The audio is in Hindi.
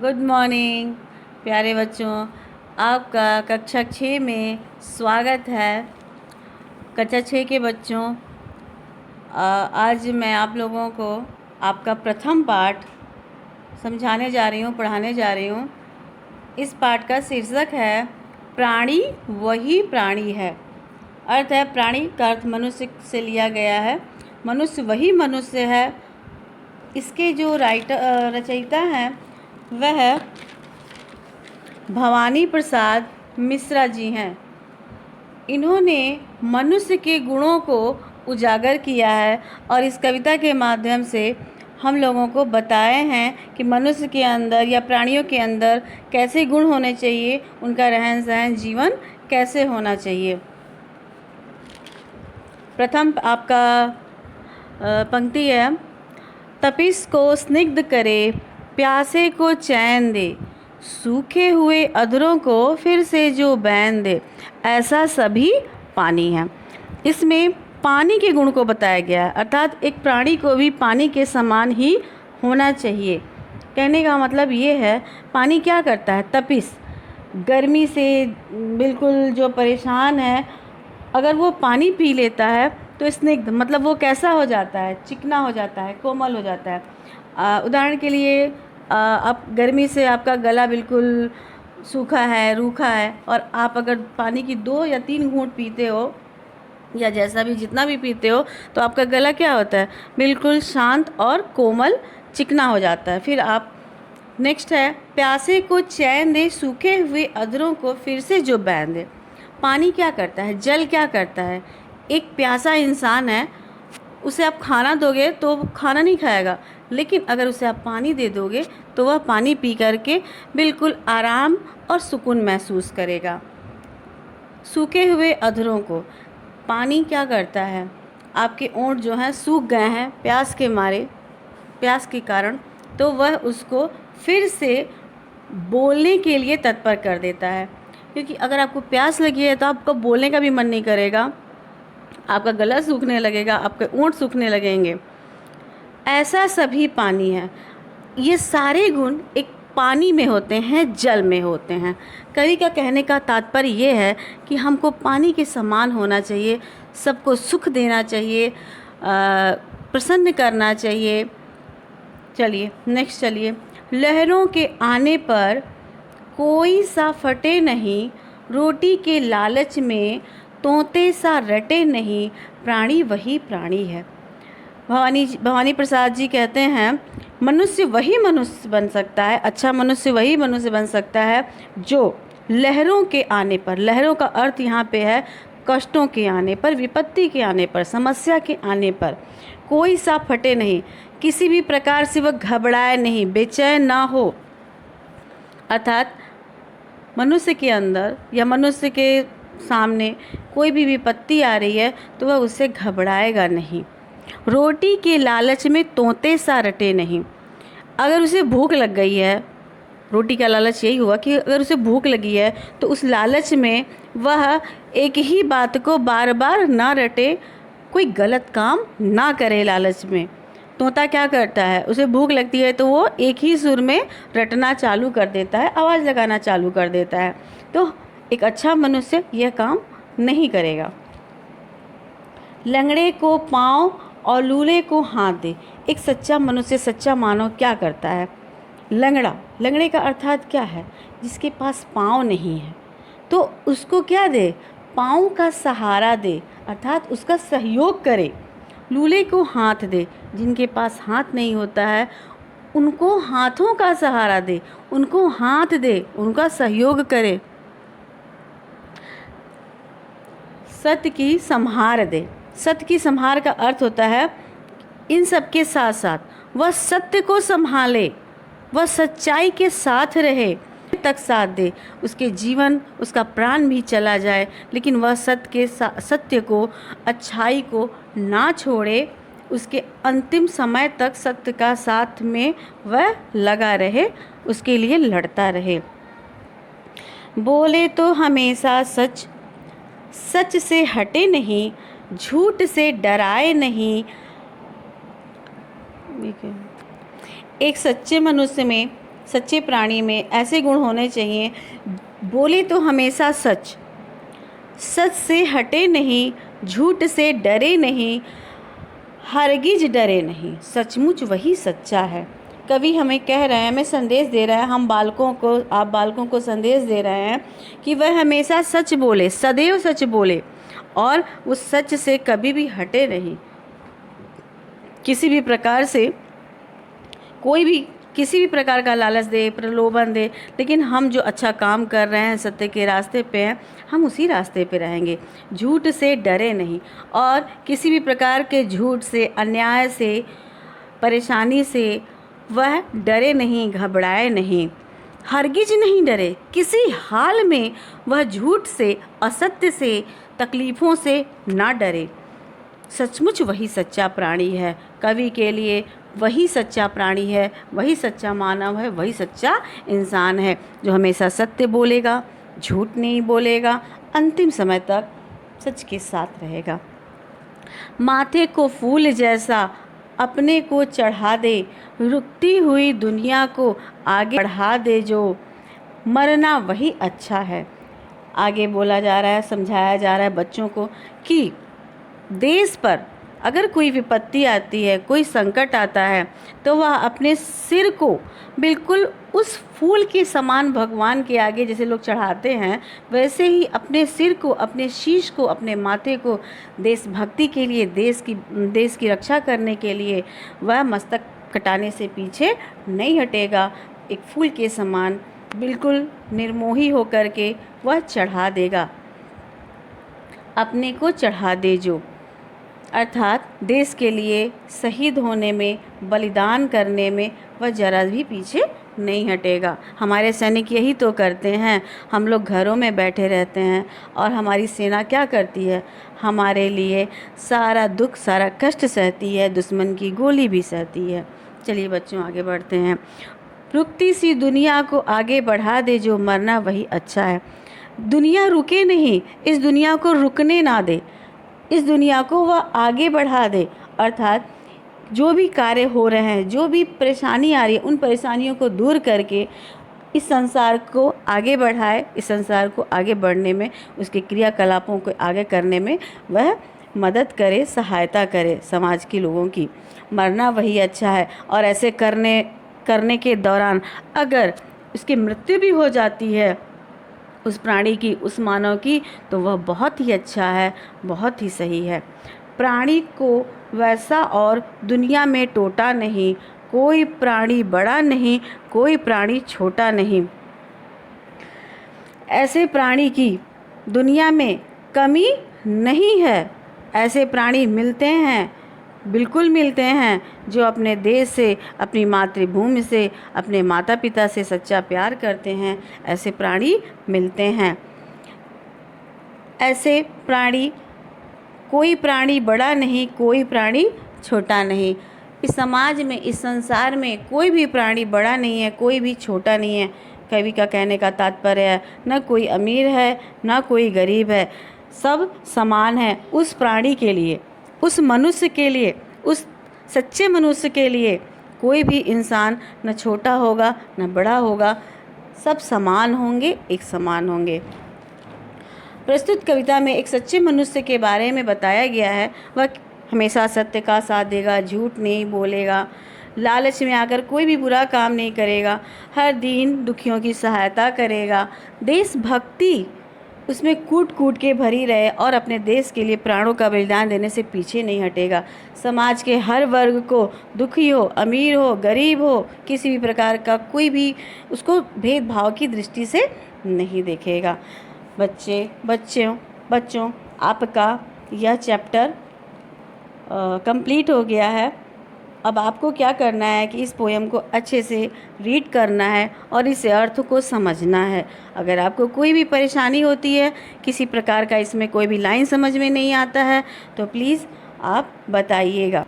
गुड मॉर्निंग प्यारे बच्चों। आपका कक्षा 6 में स्वागत है। कक्षा 6 के बच्चों, आज मैं आप लोगों को आपका प्रथम पाठ समझाने जा रही हूँ, पढ़ाने जा रही हूँ। इस पाठ का शीर्षक है प्राणी वही प्राणी है। अर्थ है, प्राणी का अर्थ मनुष्य से लिया गया है। मनुष्य वही मनुष्य है। इसके जो रचयिता हैं वह भवानी प्रसाद मिश्रा जी हैं। इन्होंने मनुष्य के गुणों को उजागर किया है और इस कविता के माध्यम से हम लोगों को बताए हैं कि मनुष्य के अंदर या प्राणियों के अंदर कैसे गुण होने चाहिए, उनका रहन सहन, जीवन कैसे होना चाहिए। प्रथम आपका पंक्ति है, तपिश को स्निग्ध करे, प्यासे को चैन दे, सूखे हुए अधरों को फिर से जो बैन दे, ऐसा सभी पानी है। इसमें पानी के गुण को बताया गया है, अर्थात एक प्राणी को भी पानी के समान ही होना चाहिए। कहने का मतलब ये है, पानी क्या करता है? तपिश, गर्मी से बिल्कुल जो परेशान है, अगर वो पानी पी लेता है तो स्निग्ध मतलब वो कैसा हो जाता है? चिकना हो जाता है, कोमल हो जाता है। उदाहरण के लिए आप गर्मी से आपका गला बिल्कुल सूखा है, रूखा है, और आप अगर पानी की 2 या 3 घूंट पीते हो या जैसा भी जितना भी पीते हो तो आपका गला क्या होता है? बिल्कुल शांत और कोमल, चिकना हो जाता है। फिर आप नेक्स्ट है, प्यासे को चैन दे, सूखे हुए अधरों को फिर से जो बैन दे। पानी क्या करता है? जल क्या करता है? एक प्यासा इंसान है, उसे आप खाना दोगे तो वो खाना नहीं खाएगा, लेकिन अगर उसे आप पानी दे दोगे तो वह पानी पी करके बिल्कुल आराम और सुकून महसूस करेगा। सूखे हुए अधरों को पानी क्या करता है? आपके ओंठ जो हैं सूख गए हैं प्यास के मारे, प्यास के कारण, तो वह उसको फिर से बोलने के लिए तत्पर कर देता है। क्योंकि अगर आपको प्यास लगी है तो आपको बोलने का भी मन नहीं करेगा, आपका गला सूखने लगेगा, आपके ओंठ सूखने लगेंगे। ऐसा सभी पानी है। ये सारे गुण एक पानी में होते हैं, जल में होते हैं। कवि का कहने का तात्पर्य ये है कि हमको पानी के समान होना चाहिए, सबको सुख देना चाहिए, प्रसन्न करना चाहिए। चलिए नेक्स्ट, चलिए। लहरों के आने पर कोई सा फटे नहीं, रोटी के लालच में तोते सा रटे नहीं, प्राणी वही प्राणी है। भवानी प्रसाद जी कहते हैं, मनुष्य वही मनुष्य बन सकता है, अच्छा मनुष्य वही मनुष्य बन सकता है जो लहरों के आने पर, लहरों का अर्थ यहाँ पे है कष्टों के आने पर, विपत्ति के आने पर, समस्या के आने पर कोई सा फटे नहीं, किसी भी प्रकार से वह घबराए नहीं, बेचैन ना हो। अर्थात मनुष्य के अंदर या मनुष्य के सामने कोई भी विपत्ति आ रही है तो वह उससे घबराएगा नहीं। रोटी के लालच में तोते सा रटे नहीं। अगर उसे भूख लग गई है, रोटी का लालच यही हुआ कि अगर उसे भूख लगी है तो उस लालच में वह एक ही बात को बार बार ना रटे, कोई गलत काम ना करे। लालच में तोता क्या करता है? उसे भूख लगती है तो वो एक ही सुर में रटना चालू कर देता है, आवाज़ लगाना चालू कर देता है। तो एक अच्छा मनुष्य यह काम नहीं करेगा। लंगड़े को पाँव और लूले को हाथ दे। एक सच्चा मनुष्य, सच्चा मानव क्या करता है? लंगड़ा, लंगड़े का अर्थात क्या है? जिसके पास पाँव नहीं है तो उसको क्या दे? पाँव का सहारा दे, अर्थात उसका सहयोग करे। लूले को हाथ दे, जिनके पास हाथ नहीं होता है उनको हाथों का सहारा दे, उनको हाथ दे, उनका सहयोग करे। सत्य की संहार दे। सत्य की संहार का अर्थ होता है इन सब के साथ साथ वह सत्य को संभाले, वह सच्चाई के साथ रहे, तक साथ दे। उसके जीवन, उसका प्राण भी चला जाए लेकिन वह सत्य को, अच्छाई को ना छोड़े, उसके अंतिम समय तक सत्य का साथ में वह लगा रहे, उसके लिए लड़ता रहे। बोले तो हमेशा सच, सच से हटे नहीं, झूठ से डराए नहीं। एक सच्चे मनुष्य में सच्चे प्राणी में ऐसे गुण होने चाहिए, बोले तो हमेशा सच, सच से हटे नहीं, झूठ से डरे नहीं, हरगिज डरे नहीं, सचमुच वही सच्चा है। कवि हमें कह रहे हैं, हमें संदेश दे रहा है, हम बालकों को, आप बालकों को संदेश दे रहे हैं कि वह हमेशा सच बोले, सदैव सच बोले और उस सच से कभी भी हटे नहीं। किसी भी प्रकार से कोई भी किसी भी प्रकार का लालच दे, प्रलोभन दे, लेकिन हम जो अच्छा काम कर रहे हैं, सत्य के रास्ते पे हैं, हम उसी रास्ते पे रहेंगे। झूठ से डरे नहीं और किसी भी प्रकार के झूठ से, अन्याय से, परेशानी से वह डरे नहीं, घबराए नहीं, हरगिज नहीं डरे, किसी हाल में वह झूठ से, असत्य से, तकलीफ़ों से ना डरे। सचमुच वही सच्चा प्राणी है। कवि के लिए वही सच्चा प्राणी है, वही सच्चा मानव है, वही सच्चा इंसान है जो हमेशा सत्य बोलेगा, झूठ नहीं बोलेगा, अंतिम समय तक सच के साथ रहेगा। माथे को फूल जैसा अपने को चढ़ा दे, रुकती हुई दुनिया को आगे बढ़ा दे, जो मरना वही अच्छा है। आगे बोला जा रहा है, समझाया जा रहा है बच्चों को कि देश पर अगर कोई विपत्ति आती है, कोई संकट आता है, तो वह अपने सिर को बिल्कुल उस फूल के समान भगवान के आगे जैसे लोग चढ़ाते हैं, वैसे ही अपने सिर को, अपने शीश को, अपने माथे को देशभक्ति के लिए, देश की रक्षा करने के लिए वह मस्तक कटाने से पीछे नहीं हटेगा। एक फूल के समान बिल्कुल निर्मोही होकर के वह चढ़ा देगा, अपने को चढ़ा दे जो, अर्थात देश के लिए शहीद होने में, बलिदान करने में वह जरा भी पीछे नहीं हटेगा। हमारे सैनिक यही तो करते हैं। हम लोग घरों में बैठे रहते हैं और हमारी सेना क्या करती है, हमारे लिए सारा दुख, सारा कष्ट सहती है, दुश्मन की गोली भी सहती है। चलिए बच्चों आगे बढ़ते हैं। रुकती सी दुनिया को आगे बढ़ा दे, जो मरना वही अच्छा है। दुनिया रुके नहीं, इस दुनिया को रुकने ना दे, इस दुनिया को वह आगे बढ़ा दे, अर्थात जो भी कार्य हो रहे हैं, जो भी परेशानी आ रही है, उन परेशानियों को दूर करके इस संसार को आगे बढ़ाए, इस संसार को आगे बढ़ने में, उसके क्रियाकलापों को आगे करने में वह मदद करे, सहायता करे समाज के लोगों की। मरना वही अच्छा है और ऐसे करने के दौरान अगर उसकी मृत्यु भी हो जाती है उस प्राणी की, उस मानव की, तो वह बहुत ही अच्छा है, बहुत ही सही है। प्राणी को वैसा और दुनिया में टोटा नहीं, कोई प्राणी बड़ा नहीं, कोई प्राणी छोटा नहीं। ऐसे प्राणी की दुनिया में कमी नहीं है। ऐसे प्राणी मिलते हैं, बिल्कुल मिलते हैं, जो अपने देश से, अपनी मातृभूमि से, अपने माता पिता से सच्चा प्यार करते हैं। ऐसे प्राणी मिलते हैं। ऐसे प्राणी, कोई प्राणी बड़ा नहीं, कोई प्राणी छोटा नहीं। इस समाज में, इस संसार में कोई भी प्राणी बड़ा नहीं है, कोई भी छोटा नहीं है। कवि का कहने का तात्पर्य है, न कोई अमीर है, न कोई गरीब है, सब समान है उस प्राणी के लिए, उस मनुष्य के लिए, उस सच्चे मनुष्य के लिए। कोई भी इंसान न छोटा होगा न बड़ा होगा, सब समान होंगे, एक समान होंगे। प्रस्तुत कविता में एक सच्चे मनुष्य के बारे में बताया गया है। वह हमेशा सत्य का साथ देगा, झूठ नहीं बोलेगा, लालच में आकर कोई भी बुरा काम नहीं करेगा, हर दिन दुखियों की सहायता करेगा, देशभक्ति उसमें कूट कूट के भरी रहे और अपने देश के लिए प्राणों का बलिदान देने से पीछे नहीं हटेगा। समाज के हर वर्ग को, दुखी हो, अमीर हो, गरीब हो, किसी भी प्रकार का कोई भी उसको भेदभाव की दृष्टि से नहीं देखेगा। बच्चों आपका यह चैप्टर कंप्लीट हो गया है। अब आपको क्या करना है कि इस पोएम को अच्छे से रीड करना है और इस अर्थ को समझना है। अगर आपको कोई भी परेशानी होती है, किसी प्रकार का इसमें कोई भी लाइन समझ में नहीं आता है, तो प्लीज़ आप बताइएगा।